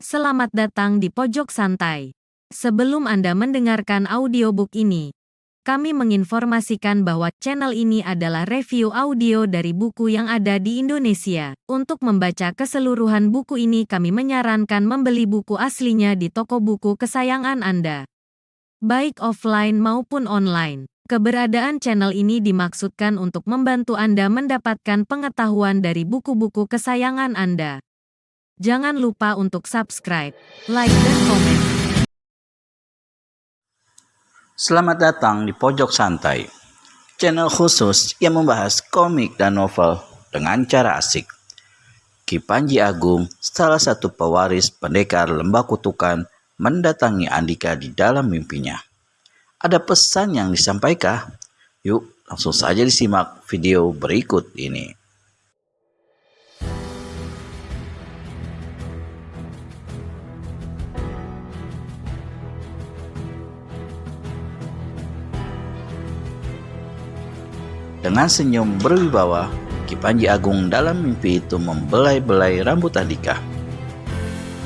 Selamat datang di Pojok Santai. Sebelum Anda mendengarkan audiobook ini, kami menginformasikan bahwa channel ini adalah review audio dari buku yang ada di Indonesia. Untuk membaca keseluruhan buku ini, kami menyarankan membeli buku aslinya di toko buku kesayangan Anda, baik offline maupun online. Keberadaan channel ini dimaksudkan untuk membantu Anda mendapatkan pengetahuan dari buku-buku kesayangan Anda. Jangan lupa untuk subscribe, like, dan komen. Selamat datang di Pojok Santai, channel khusus yang membahas komik dan novel dengan cara asik. Ki Panji Agung, salah satu pewaris pendekar Lembah Kutukan, mendatangi Andika di dalam mimpinya. Ada pesan yang disampaikan? Yuk, langsung saja disimak video berikut ini. Dengan senyum berwibawa, Ki Panji Agung dalam mimpi itu membelai-belai rambut Andika.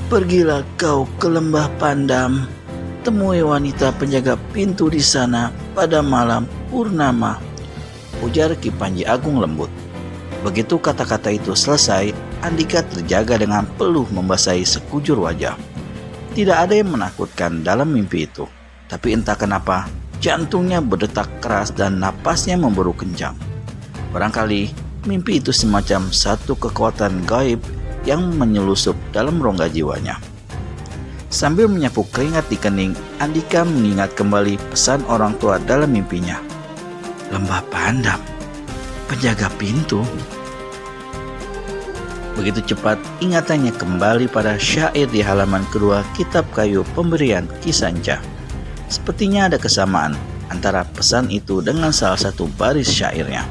"Pergilah kau ke Lembah Pandam, temui wanita penjaga pintu di sana pada malam purnama," ujar Ki Panji Agung lembut. Begitu kata-kata itu selesai, Andika terjaga dengan peluh membasahi sekujur wajah. Tidak ada yang menakutkan dalam mimpi itu, tapi entah kenapa jantungnya berdetak keras dan napasnya memberu kencang. Barangkali mimpi itu semacam satu kekuatan gaib yang menyelusup dalam rongga jiwanya. Sambil menyapu keringat di kening, Andika mengingat kembali pesan orang tua dalam mimpinya. Lembah Pandam, penjaga pintu. Begitu cepat ingatannya kembali pada syair di halaman kedua kitab kayu pemberian Ki Sanca. Sepertinya ada kesamaan antara pesan itu dengan salah satu baris syairnya.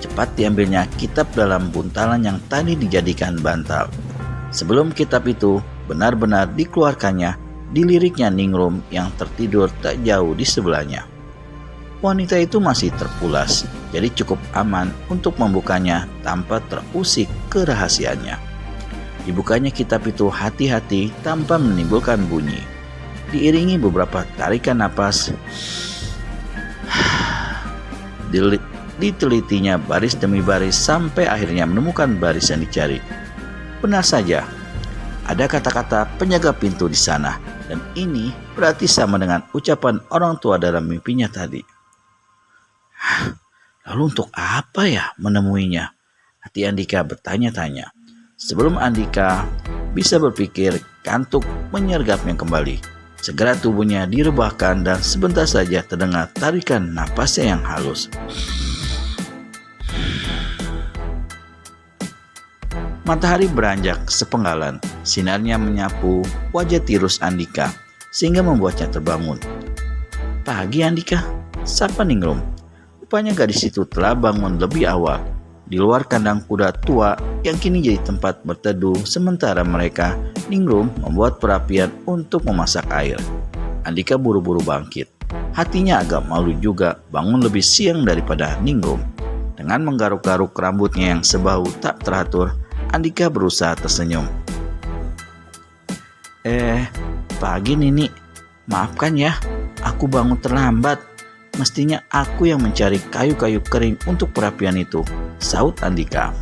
Cepat diambilnya kitab dalam buntalan yang tadi dijadikan bantal. Sebelum kitab itu benar-benar dikeluarkannya, diliriknya Ningrum yang tertidur tak jauh di sebelahnya. Wanita itu masih terpulas, jadi cukup aman untuk membukanya tanpa terusik kerahasiaannya. Dibukanya kitab itu hati-hati tanpa menimbulkan bunyi. Diiringi beberapa tarikan napas, ditelitinya baris demi baris sampai akhirnya menemukan baris yang dicari. Benar saja, ada kata-kata penjaga pintu di sana, dan ini berarti sama dengan ucapan orang tua dalam mimpinya tadi. Lalu untuk apa ya menemuinya? Hati Andika bertanya-tanya. Sebelum Andika bisa berpikir, kantuk menyergapnya kembali. Segera tubuhnya direbahkan dan sebentar saja terdengar tarikan napasnya yang halus. Matahari beranjak sepenggalan, sinarnya menyapu wajah tirus Andika sehingga membuatnya terbangun. "Pagi Andika," sapa Ningrum. Rupanya gadis itu telah bangun lebih awal. Di luar kandang kuda tua yang kini jadi tempat berteduh, sementara mereka, Ningrum, membuat perapian untuk memasak air. Andika buru-buru bangkit. Hatinya agak malu juga bangun lebih siang daripada Ningrum. Dengan menggaruk-garuk rambutnya yang sebau tak teratur, Andika berusaha tersenyum. Pagi Nini, maafkan ya, aku bangun terlambat. Mestinya aku yang mencari kayu-kayu kering untuk perapian itu," saut Andika.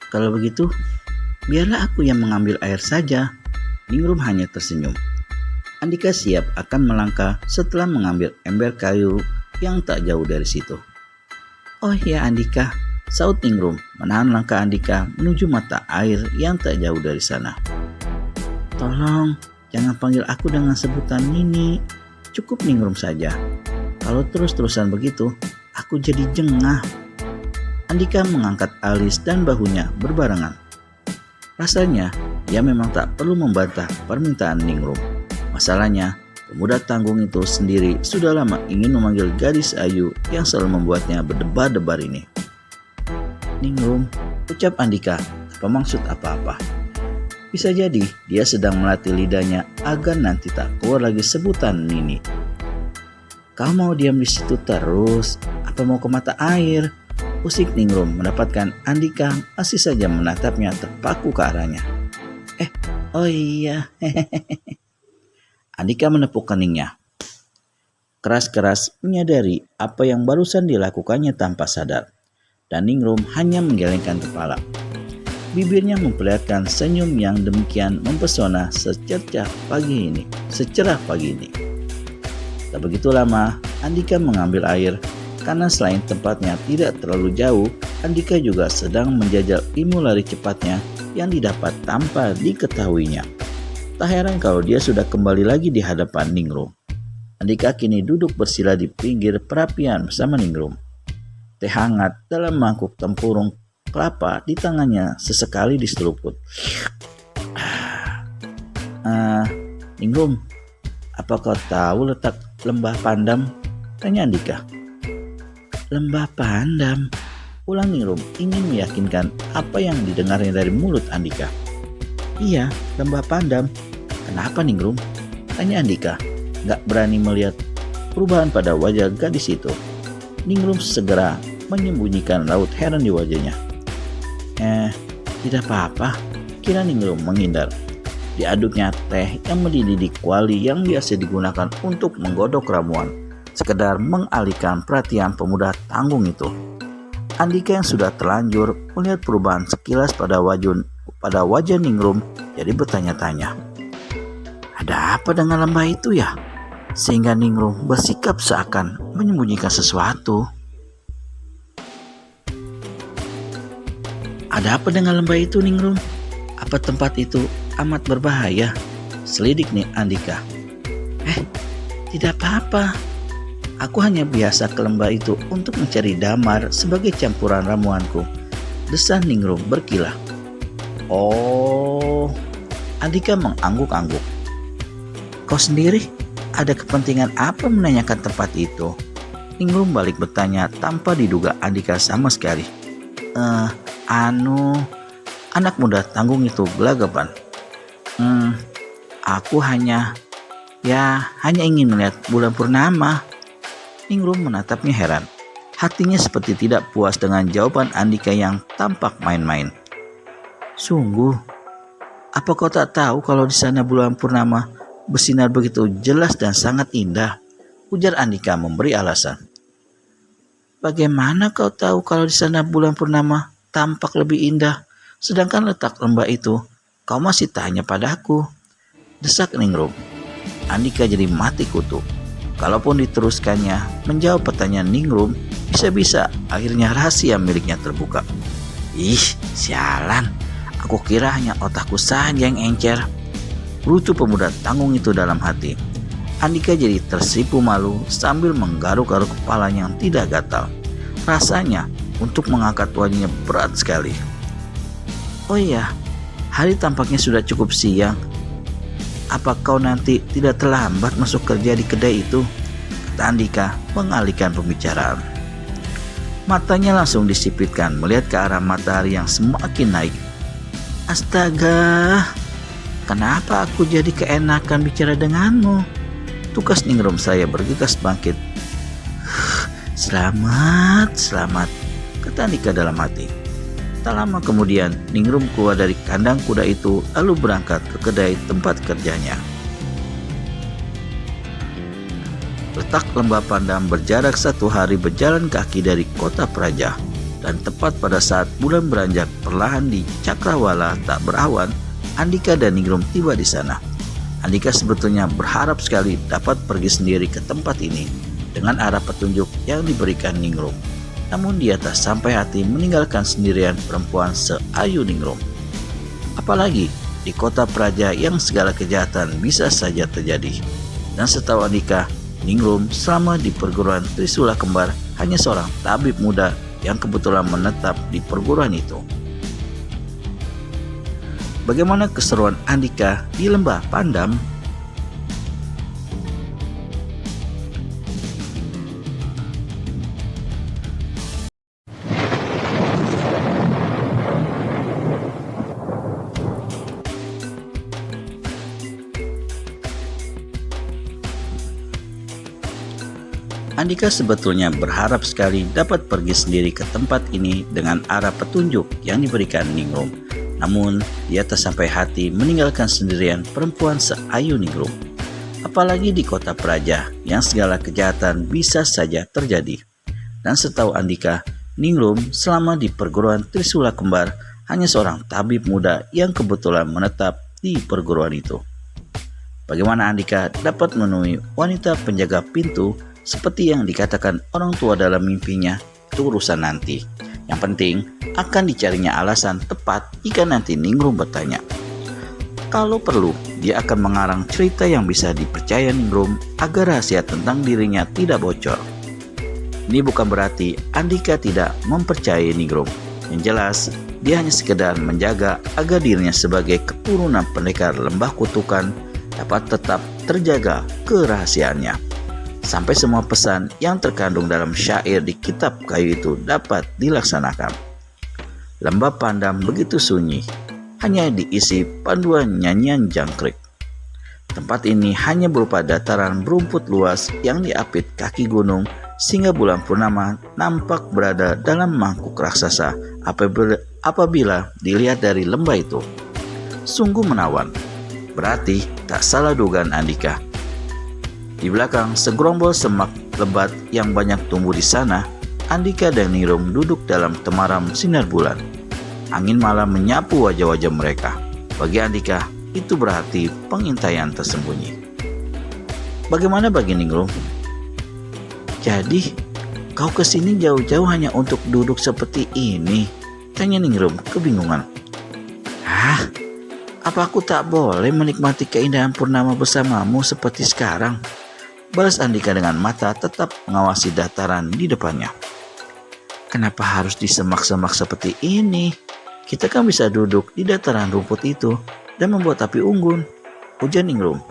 Kalau begitu, biarlah aku yang mengambil air saja." Ningrum hanya tersenyum. Andika siap akan melangkah setelah mengambil ember kayu yang tak jauh dari situ. "Oh ya Andika," saut Ningrum menahan langkah Andika menuju mata air yang tak jauh dari sana. "Tolong jangan panggil aku dengan sebutan Nini. Cukup Ningrum saja. Kalau terus-terusan begitu, aku jadi jengah." Andika mengangkat alis dan bahunya berbarengan. Rasanya ia memang tak perlu membantah permintaan Ningrum. Masalahnya, pemuda tanggung itu sendiri sudah lama ingin memanggil gadis ayu yang selalu membuatnya berdebar-debar ini. "Ningrum," ucap Andika tanpa maksud apa-apa. Bisa jadi dia sedang melatih lidahnya agar nanti tak keluar lagi sebutan Nini. Kau mau diam di situ terus? Apa mau ke mata air? Usik Ningrum mendapatkan Andika masih saja menatapnya terpaku ke arahnya. Oh iya. Andika menepuk keningnya. Keras-keras menyadari apa yang barusan dilakukannya tanpa sadar. Dan Ningrum hanya menggelengkan kepala. Bibirnya memperlihatkan senyum yang demikian mempesona secerah pagi ini. Tak begitu lama, Andika mengambil air, karena selain tempatnya tidak terlalu jauh, Andika juga sedang menjajal ilmu lari cepatnya yang didapat tanpa diketahuinya. Tak heran kalau dia sudah kembali lagi di hadapan Ningrum. Andika kini duduk bersila di pinggir perapian bersama Ningrum. Teh hangat dalam mangkuk tempurung kelapa di tangannya sesekali diseruput. Ningrum, apa kau tahu letak Lembah Pandam? Tanya Andika. Lembah Pandam? Ulang Ningrum ingin meyakinkan apa yang didengarnya dari mulut Andika. Iya, Lembah Pandam. Kenapa Ningrum? Tanya Andika, gak berani melihat perubahan pada wajah gadis itu. Ningrum segera menyembunyikan raut heran di wajahnya. Tidak apa-apa, kira Ningrum menghindar. Diaduknya teh yang mendidih di kuali yang biasa digunakan untuk menggodok ramuan, sekedar mengalihkan perhatian pemuda tanggung itu. Andika yang sudah terlanjur melihat perubahan sekilas pada wajah Ningrum jadi bertanya-tanya. Ada apa dengan lembah itu ya? Sehingga Ningrum bersikap seakan menyembunyikan sesuatu. Ada apa dengan lembah itu Ningrum? Apa tempat itu amat berbahaya? Selidik nih Andika. Tidak apa-apa. Aku hanya biasa ke lembah itu untuk mencari damar sebagai campuran ramuanku. Desah Ningrum berkilah. Oh, Andika mengangguk-angguk. Kau sendiri ada kepentingan apa menanyakan tempat itu? Ningrum balik bertanya tanpa diduga Andika sama sekali. Anak muda tanggung itu gelagapan. Aku hanya ingin melihat bulan purnama. Ningrum menatapnya heran. Hatinya seperti tidak puas dengan jawaban Andika yang tampak main-main. Sungguh, apa kau tak tahu kalau di sana bulan purnama bersinar begitu jelas dan sangat indah? Ujar Andika memberi alasan. Bagaimana kau tahu kalau di sana bulan purnama tampak lebih indah, sedangkan letak lembah itu kau masih tanya padaku? Desak Ningrum. Andika jadi mati kutu. Kalaupun diteruskannya menjawab pertanyaan Ningrum, bisa-bisa akhirnya rahasia miliknya terbuka. Sialan, aku kira hanya otakku saja yang encer. Lucu pemuda tanggung itu dalam hati. Andika jadi tersipu malu sambil menggaruk-garuk kepalanya yang tidak gatal. Rasanya untuk mengangkat wajahnya berat sekali. Oh iya, hari tampaknya sudah cukup siang. Apa kau nanti tidak terlambat masuk kerja di kedai itu? Kata Andika mengalihkan pembicaraan. Matanya langsung disipitkan melihat ke arah matahari yang semakin naik. Astaga, kenapa aku jadi keenakan bicara denganmu? Tukas Ningrum saya bergegas bangkit. Selamat, kata Andika dalam hati. Tak lama kemudian, Ningrum keluar dari kandang kuda itu lalu berangkat ke kedai tempat kerjanya. Letak Lembah Pandam berjarak 1 hari berjalan kaki dari kota Praja, dan tepat pada saat bulan beranjak perlahan di Cakrawala tak berawan, Andika dan Ningrum tiba di sana. Andika sebetulnya berharap sekali dapat pergi sendiri ke tempat ini dengan arah petunjuk yang diberikan Ningrum. Namun dia tak sampai hati meninggalkan sendirian perempuan seayu Ningrum. Apalagi di kota Praja yang segala kejahatan bisa saja terjadi. Dan setahu Andika, Ningrum selama di perguruan Trisula Kembar hanya seorang tabib muda yang kebetulan menetap di perguruan itu. Bagaimana keseruan Andika di Lembah Pandam? Andika sebetulnya berharap sekali dapat pergi sendiri ke tempat ini dengan arah petunjuk yang diberikan Ningrum. Namun, dia tak sampai hati meninggalkan sendirian perempuan seayu Ningrum. Apalagi di kota Praja yang segala kejahatan bisa saja terjadi. Dan setahu Andika, Ningrum selama di perguruan Trisula Kembar hanya seorang tabib muda yang kebetulan menetap di perguruan itu. Bagaimana Andika dapat menemui wanita penjaga pintu seperti yang dikatakan orang tua dalam mimpinya, itu urusan nanti. Yang penting akan dicarinya alasan tepat jika nanti Ningrum bertanya. Kalau perlu, dia akan mengarang cerita yang bisa dipercaya Ningrum agar rahasia tentang dirinya tidak bocor. Ini bukan berarti Andika tidak mempercayai Ningrum. Yang jelas, dia hanya sekedar menjaga agar dirinya sebagai keturunan pendekar lembah kutukan dapat tetap terjaga kerahasiaannya. Sampai semua pesan yang terkandung dalam syair di kitab kayu itu dapat dilaksanakan. Lembah Pandam begitu sunyi, hanya diisi panduan nyanyian jangkrik. Tempat ini hanya berupa dataran berumput luas yang diapit kaki gunung sehingga bulan purnama nampak berada dalam mangkuk raksasa apabila dilihat dari lembah itu. Sungguh menawan, berarti tak salah dugaan Andika. Di belakang segerombol semak lebat yang banyak tumbuh di sana, Andika dan Ningrum duduk dalam temaram sinar bulan. Angin malam menyapu wajah-wajah mereka. Bagi Andika, itu berarti pengintaian tersembunyi. Bagaimana bagi Ningrum? Jadi, kau kesini jauh-jauh hanya untuk duduk seperti ini? Tanya Ningrum kebingungan. Hah? Apa aku tak boleh menikmati keindahan purnama bersamamu seperti sekarang? Balas Andika dengan mata tetap mengawasi dataran di depannya. Kenapa harus di semak-semak seperti ini? Kita kan bisa duduk di dataran rumput itu dan membuat api unggun, ujar Ningrum.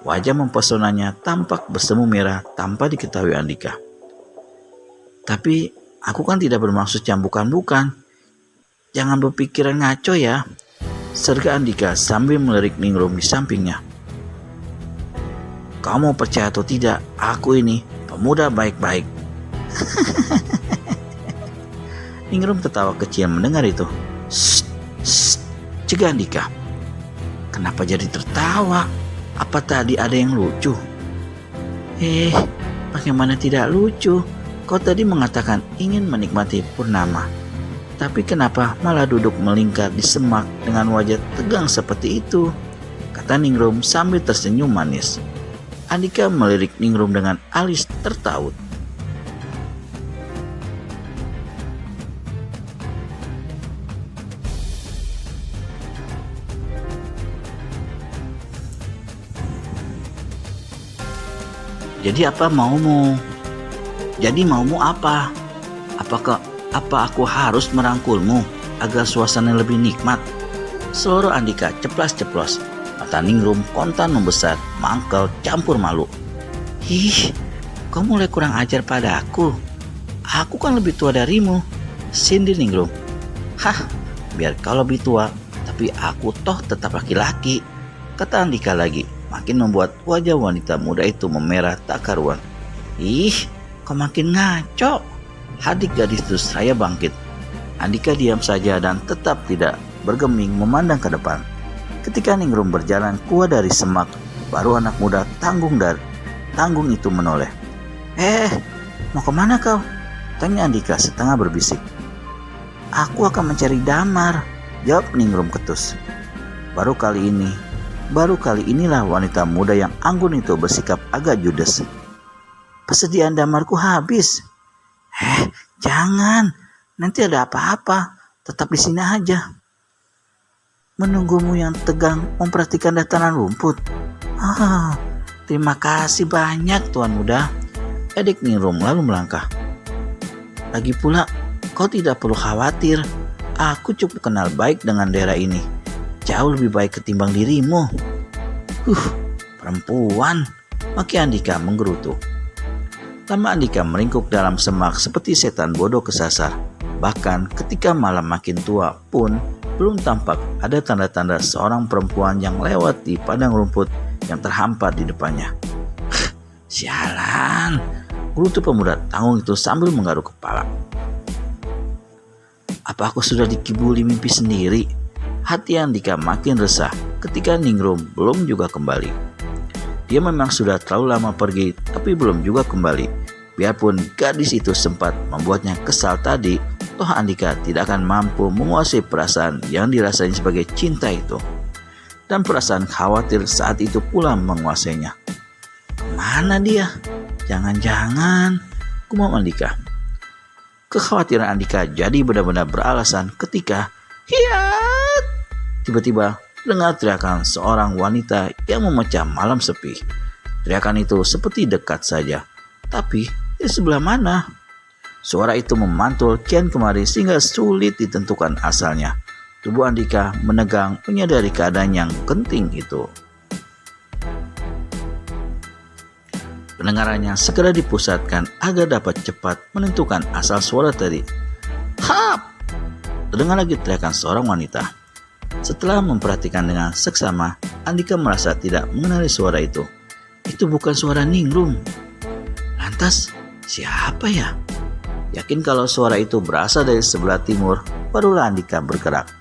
Wajah mempesonanya tampak bersemu merah tanpa diketahui Andika. Tapi aku kan tidak bermaksud yang bukan-bukan. Jangan berpikiran ngaco ya, serga Andika sambil melirik Ningrum di sampingnya. Kamu percaya atau tidak, aku ini pemuda baik-baik. Ningrum tertawa kecil mendengar itu. Shh, cegah Andika. Kenapa jadi tertawa? Apa tadi ada yang lucu? Bagaimana tidak lucu? Kau tadi mengatakan ingin menikmati purnama. Tapi kenapa malah duduk melingkar di semak dengan wajah tegang seperti itu? Kata Ningrum sambil tersenyum manis. Andika melirik Ningrum dengan alis tertaut. Jadi apa maumu? Apa? Apa aku harus merangkulmu agar suasana lebih nikmat? Seluruh Andika ceplas-ceplos. Mata Ningrum kontan membesar, mangkel campur malu. Kau mulai kurang ajar padaku. Aku kan lebih tua darimu, sindir Ningrum. Biar kau lebih tua, tapi aku toh tetap laki-laki, kata Andika lagi, makin membuat wajah wanita muda itu memerah tak karuan. Kau makin ngaco. Hadik gadis itu saya bangkit. Andika diam saja dan tetap tidak bergeming memandang ke depan. Ketika Ningrum berjalan keluar dari semak, baru anak muda tanggung itu menoleh. Mau kemana kau? Tanya Andika setengah berbisik. Aku akan mencari damar, jawab Ningrum ketus. Baru kali inilah wanita muda yang anggun itu bersikap agak judes. Persediaan damarku habis. Jangan, nanti ada apa-apa. Tetap di sini aja. Menunggumu yang tegang memperhatikan dataran rumput. Terima kasih banyak Tuan Muda. Edik Ningrum lalu melangkah. Lagi pula, kau tidak perlu khawatir. Aku cukup kenal baik dengan daerah ini. Jauh lebih baik ketimbang dirimu. Perempuan, maki Andika menggerutu. Lama Andika meringkuk dalam semak seperti setan bodoh kesasar. Bahkan ketika malam makin tua pun belum tampak ada tanda-tanda seorang perempuan yang lewat di padang rumput yang terhampar di depannya. Sialan, gerutu pemuda tanggung itu sambil menggaruk kepala. Apa aku sudah dikibuli mimpi sendiri? Hati Andika makin resah ketika Ningrum belum juga kembali. Dia memang sudah terlalu lama pergi, tapi belum juga kembali. Biarpun gadis itu sempat membuatnya kesal tadi, toh Andika tidak akan mampu menguasai perasaan yang dirasain sebagai cinta itu. Dan perasaan khawatir saat itu pula menguasainya. Mana dia? Jangan-jangan, gumam Andika. Kekhawatiran Andika jadi benar-benar beralasan ketika hiat, tiba-tiba dengar teriakan seorang wanita yang memecah malam sepi. Teriakan itu seperti dekat saja, tapi di sebelah mana? Suara itu memantul kian kemari sehingga sulit ditentukan asalnya. Tubuh Andika menegang menyadari keadaan yang genting itu. Pendengarannya segera dipusatkan agar dapat cepat menentukan asal suara tadi. Hap! Terdengar lagi teriakan seorang wanita. Setelah memperhatikan dengan seksama, Andika merasa tidak mengenali suara itu. Itu bukan suara Ningrum. Lantas, siapa ya? Yakin kalau suara itu berasal dari sebelah timur, barulah Andika bergerak.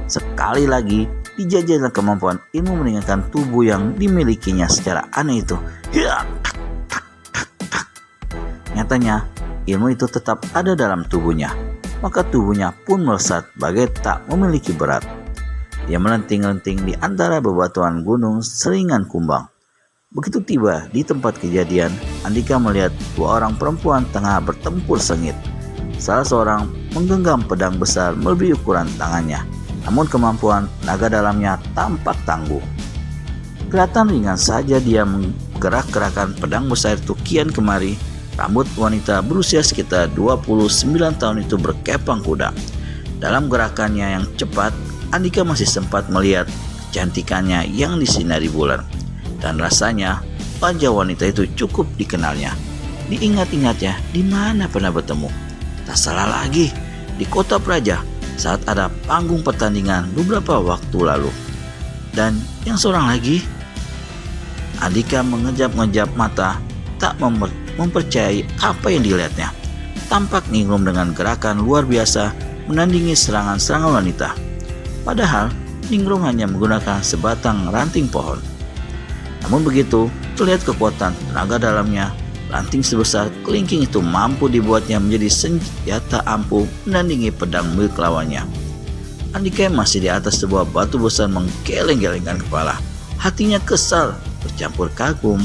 Sekali lagi, dijajahnya kemampuan ilmu meningkatkan tubuh yang dimilikinya secara aneh itu. Nyatanya, ilmu itu tetap ada dalam tubuhnya, maka tubuhnya pun melesat bagai tak memiliki berat. Dia melenting-lenting di antara bebatuan gunung seringan kumbang. Begitu tiba di tempat kejadian, Andika melihat dua orang perempuan tengah bertempur sengit. Salah seorang menggenggam pedang besar melebihi ukuran tangannya, namun kemampuan tenaga dalamnya tampak tangguh. Kelihatan ringan saja dia menggerak-gerakkan pedang besar itu kian kemari. Rambut wanita berusia sekitar 29 tahun itu berkepang kuda. Dalam gerakannya yang cepat, Andika masih sempat melihat kecantikannya yang disinari bulan. Dan rasanya wajah wanita itu cukup dikenalnya. Diingat-ingatnya di mana pernah bertemu. Tak salah lagi, di kota Praja saat ada panggung pertandingan beberapa waktu lalu. Dan yang seorang lagi, Andika mengejap-ngejap mata tak mempercayai apa yang dilihatnya. Tampak Ningrum dengan gerakan luar biasa menandingi serangan-serangan wanita. Padahal Ningrum hanya menggunakan sebatang ranting pohon. Namun begitu, terlihat kekuatan tenaga dalamnya. Ranting sebesar kelingking itu mampu dibuatnya menjadi senjata ampuh menandingi pedang milik lawannya. Andika masih di atas sebuah batu besar menggeleng-gelengkan kepala. Hatinya kesal bercampur kagum.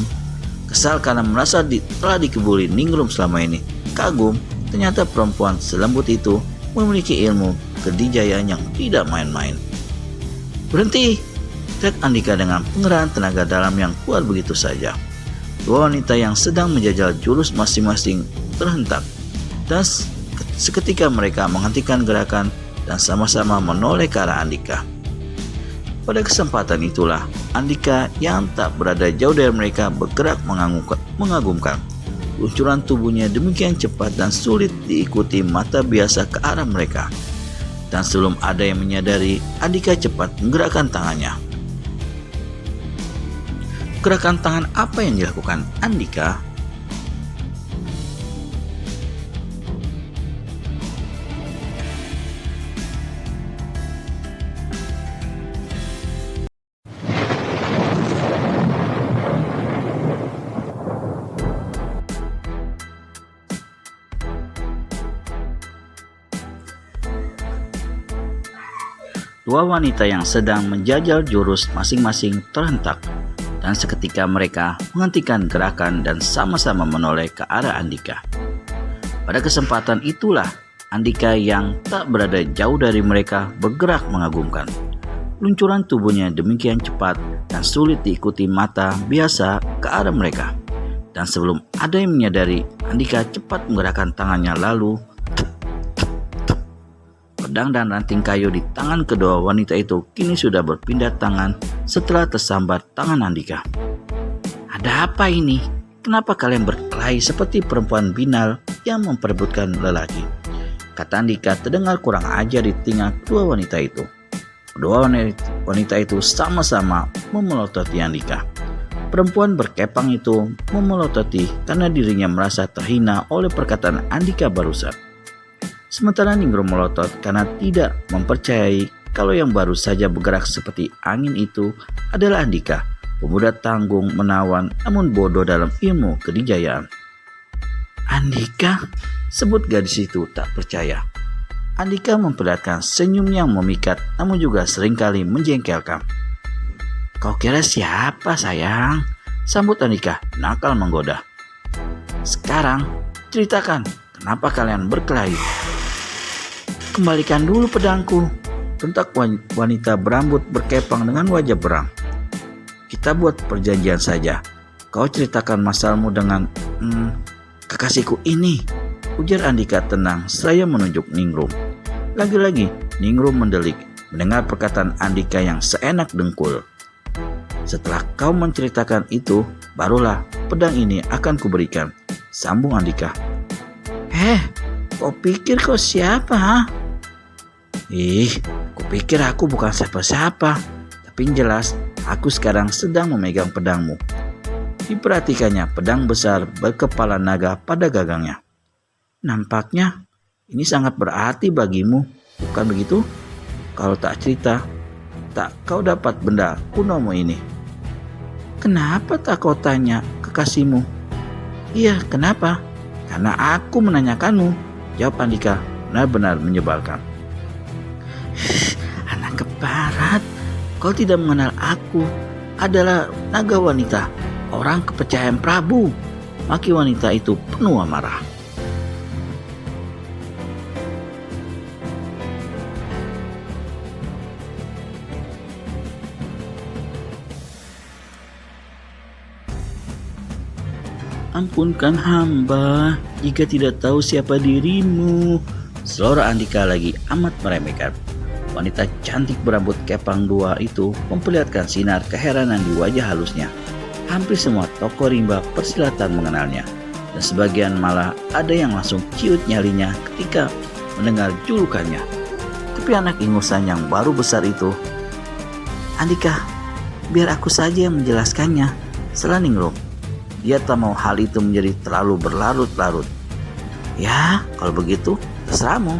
Kesal karena merasa telah dikibuli Ningrum selama ini. Kagum, ternyata perempuan selembut itu memiliki ilmu kedijayaan yang tidak main-main. Berhenti! Teriak Andika dengan pengerahan tenaga dalam yang kuat begitu saja. Dua wanita yang sedang menjajal jurus masing-masing terhentak. Dan seketika mereka menghentikan gerakan dan sama-sama menoleh ke arah Andika. Pada kesempatan itulah, Andika yang tak berada jauh dari mereka bergerak mengagumkan. Luncuran tubuhnya demikian cepat dan sulit diikuti mata biasa ke arah mereka. Dan sebelum ada yang menyadari, Andika cepat menggerakkan tangannya. Gerakan tangan apa yang dilakukan Andika? Dua wanita yang sedang menjajal jurus masing-masing terhentak, dan seketika mereka menghentikan gerakan dan sama-sama menoleh ke arah Andika. Pada kesempatan itulah, Andika yang tak berada jauh dari mereka bergerak mengagumkan. Luncuran tubuhnya demikian cepat dan sulit diikuti mata biasa ke arah mereka. Dan sebelum ada yang menyadari, Andika cepat menggerakkan tangannya lalu pedang dan ranting kayu di tangan kedua wanita itu kini sudah berpindah tangan setelah tersambar tangan Andika. Ada apa ini? Kenapa kalian berkelahi seperti perempuan binal yang memperebutkan lelaki? Kata Andika terdengar kurang ajar di telinga kedua wanita itu. Kedua wanita itu sama-sama memelototi Andika. Perempuan berkepang itu memelototi karena dirinya merasa terhina oleh perkataan Andika barusan. Sementara Ningrum melotot karena tidak mempercayai kalau yang baru saja bergerak seperti angin itu adalah Andika, pemuda tanggung menawan namun bodoh dalam ilmu kedijayaan. Andika? Sebut gadis itu tak percaya. Andika memperlihatkan senyum yang memikat namun juga seringkali menjengkelkan. Kau kira siapa sayang? Sambut Andika nakal menggoda. Sekarang ceritakan kenapa kalian berkelahi. Kembalikan dulu pedangku, bentak wanita berambut berkepang dengan wajah berang. Kita buat perjanjian saja. Kau ceritakan masalahmu dengan kekasihku ini, ujar Andika tenang seraya menunjuk Ningrum. Lagi-lagi Ningrum mendelik mendengar perkataan Andika yang seenak dengkul. Setelah kau menceritakan itu, barulah pedang ini akan kuberikan, sambung Andika. Kau pikir kau siapa, ha? Kupikir aku bukan siapa-siapa, tapi yang jelas aku sekarang sedang memegang pedangmu. Diperhatikannya pedang besar berkepala naga pada gagangnya. Nampaknya ini sangat berarti bagimu, bukan begitu? Kalau tak cerita, tak kau dapat benda kunomu ini. Kenapa tak kau tanya kekasihmu? Iya, kenapa? Karena aku menanyakanmu, jawab Andika benar-benar menyebalkan. Anak keparat, kau tidak mengenal aku. Adalah naga wanita, orang kepercayaan Prabu. Maki wanita itu penuh amarah. Ampunkan hamba jika tidak tahu siapa dirimu, selora Andika lagi amat meremehkan. Wanita cantik berambut kepang dua itu memperlihatkan sinar keheranan di wajah halusnya. Hampir semua tokoh rimba persilatan mengenalnya, dan sebagian malah ada yang langsung ciut nyalinya ketika mendengar julukannya. Tapi anak ingusan yang baru besar itu, Andika, biar aku saja yang menjelaskannya, sela Ningrum. Dia tak mau hal itu menjadi terlalu berlarut-larut. Ya, kalau begitu, terserahmu.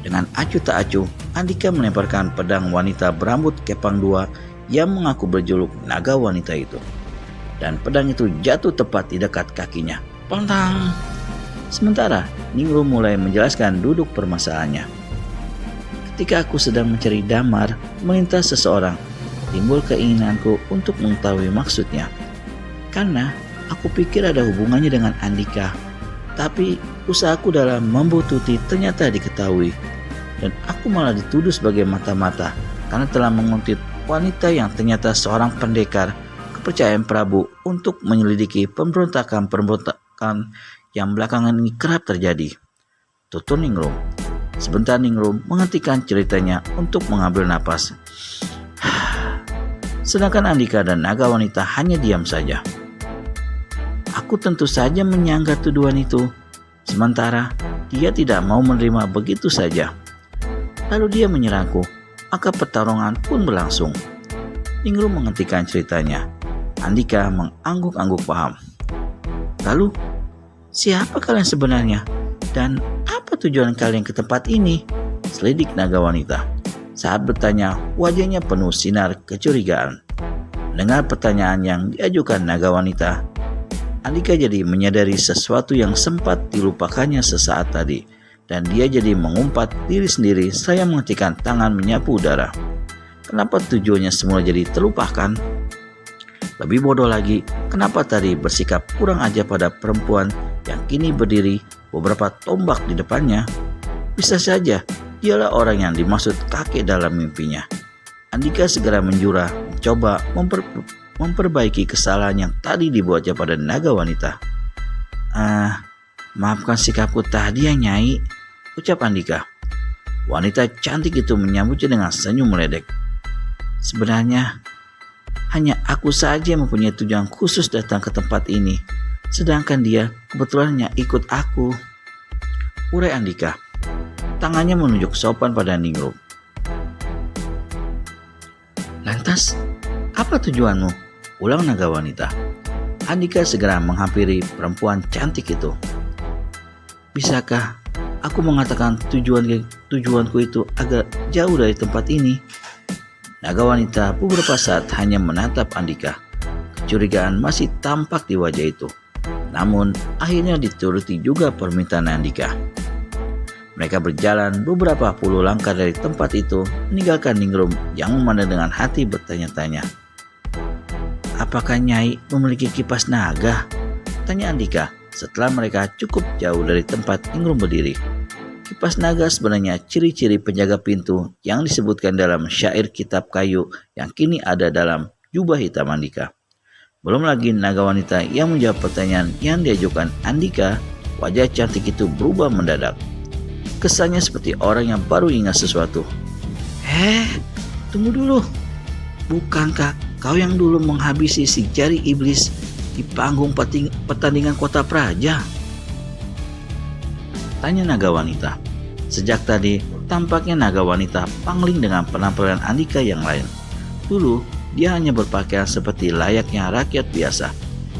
Dengan acuh tak acuh, Andika melemparkan pedang wanita berambut kepang dua yang mengaku berjuluk naga wanita itu. Dan pedang itu jatuh tepat di dekat kakinya. Pontang! Sementara, Ningrum mulai menjelaskan duduk permasalahannya. Ketika aku sedang mencari damar, melintas seseorang, timbul keinginanku untuk mengetahui maksudnya. Karena aku pikir ada hubungannya dengan Andika, tapi usahaku dalam membututi ternyata diketahui, dan aku malah dituduh sebagai mata-mata karena telah menguntit wanita yang ternyata seorang pendekar kepercayaan Prabu untuk menyelidiki pemberontakan yang belakangan ini kerap terjadi. Tutur Ningrum. Sebentar Ningrum menghentikan ceritanya untuk mengambil napas. Sedangkan Andika dan naga wanita hanya diam saja. Aku tentu saja menyanggah tuduhan itu, sementara dia tidak mau menerima begitu saja. Lalu dia menyerangku, maka pertarungan pun berlangsung. Ningrum menghentikan ceritanya. Andika mengangguk-angguk paham. Lalu, siapa kalian sebenarnya? Dan apa tujuan kalian ke tempat ini? Selidik naga wanita. Saat bertanya, wajahnya penuh sinar kecurigaan. Mendengar pertanyaan yang diajukan naga wanita, Andika jadi menyadari sesuatu yang sempat dilupakannya sesaat tadi, dan dia jadi mengumpat diri sendiri saya menghentikan tangan menyapu udara. Kenapa tujuannya semula jadi terlupakan? Lebih bodoh lagi, kenapa tadi bersikap kurang ajar pada perempuan yang kini berdiri beberapa tombak di depannya? Bisa saja dialah orang yang dimaksud kakek dalam mimpinya. Andika segera menjura, mencoba memperbaiki kesalahan yang tadi dibuatnya pada naga wanita. Maafkan sikapku tadi ya Nyai, ucap Andika. Wanita cantik itu menyambutnya dengan senyum meledek. Sebenarnya hanya aku saja yang mempunyai tujuan khusus datang ke tempat ini, sedangkan dia kebetulan hanya ikut aku, urai Andika. Tangannya menunjuk sopan pada Ningrum. Lantas, apa tujuanmu? ulang naga wanita. Andika segera menghampiri perempuan cantik itu. Bisakah aku mengatakan tujuanku itu agak jauh dari tempat ini? Naga wanita beberapa saat hanya menatap Andika. Kecurigaan masih tampak di wajah itu. Namun akhirnya dituruti juga permintaan Andika. Mereka berjalan beberapa puluh langkah dari tempat itu, meninggalkan Ningrum yang memandang dengan hati bertanya-tanya. Apakah Nyai memiliki kipas naga? Tanya Andika setelah mereka cukup jauh dari tempat Ningrum berdiri. Kipas naga sebenarnya ciri-ciri penjaga pintu yang disebutkan dalam syair kitab kayu yang kini ada dalam jubah hitam Andika. Belum lagi naga wanita yang menjawab pertanyaan yang diajukan Andika, wajah cantik itu berubah mendadak. Kesannya seperti orang yang baru ingat sesuatu. Tunggu dulu. Bukankah kau yang dulu menghabisi si jari iblis di panggung pertandingan kota Praja? Tanya naga wanita. Sejak tadi, tampaknya naga wanita pangling dengan penampilan Andika yang lain. Dulu, dia hanya berpakaian seperti layaknya rakyat biasa.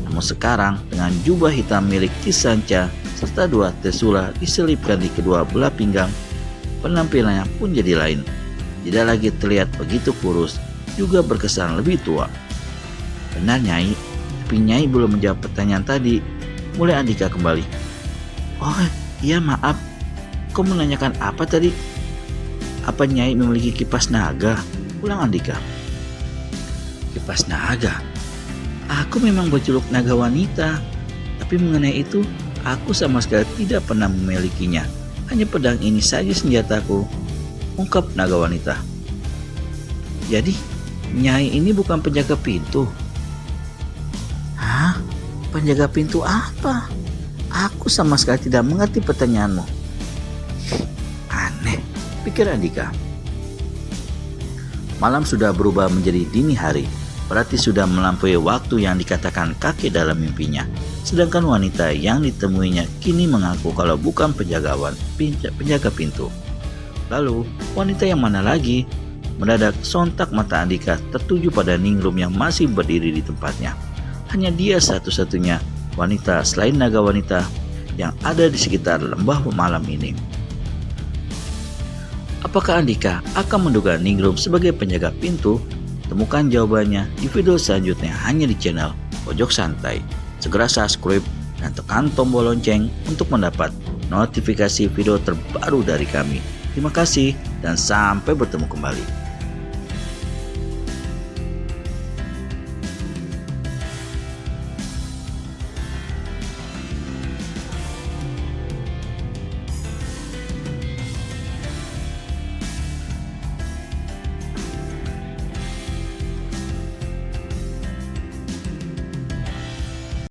Namun sekarang, dengan jubah hitam milik Kisanca serta 2 trisula diselipkan di kedua belah pinggang, penampilannya pun jadi lain. Tidak lagi terlihat begitu kurus, juga berkesan lebih tua. Benar Nyai, tapi Nyai belum menjawab pertanyaan tadi. Mulai Andika kembali. Oh iya maaf, kau menanyakan apa tadi? Apa Nyai memiliki kipas naga? Ulang Andika. Kipas naga? Aku memang berjuluk naga wanita, tapi mengenai itu aku sama sekali tidak pernah memilikinya. Hanya pedang ini saja senjataku, ungkap naga wanita. Jadi, Nyai ini bukan penjaga pintu? Hah? Penjaga pintu apa? Aku sama sekali tidak mengerti pertanyaanmu. Aneh, pikir Andika. Malam sudah berubah menjadi dini hari. Berarti sudah melampaui waktu yang dikatakan kakek dalam mimpinya. Sedangkan wanita yang ditemuinya kini mengaku kalau bukan penjaga pintu. Lalu, wanita yang mana lagi? Mendadak sontak mata Andika tertuju pada Ningrum yang masih berdiri di tempatnya. Hanya dia satu-satunya wanita selain naga wanita yang ada di sekitar lembah malam ini. Apakah Andika akan menduga Ningrum sebagai penjaga pintu? Temukan jawabannya di video selanjutnya hanya di channel Pojok Santai. Segera subscribe dan tekan tombol lonceng untuk mendapat notifikasi video terbaru dari kami. Terima kasih dan sampai bertemu kembali.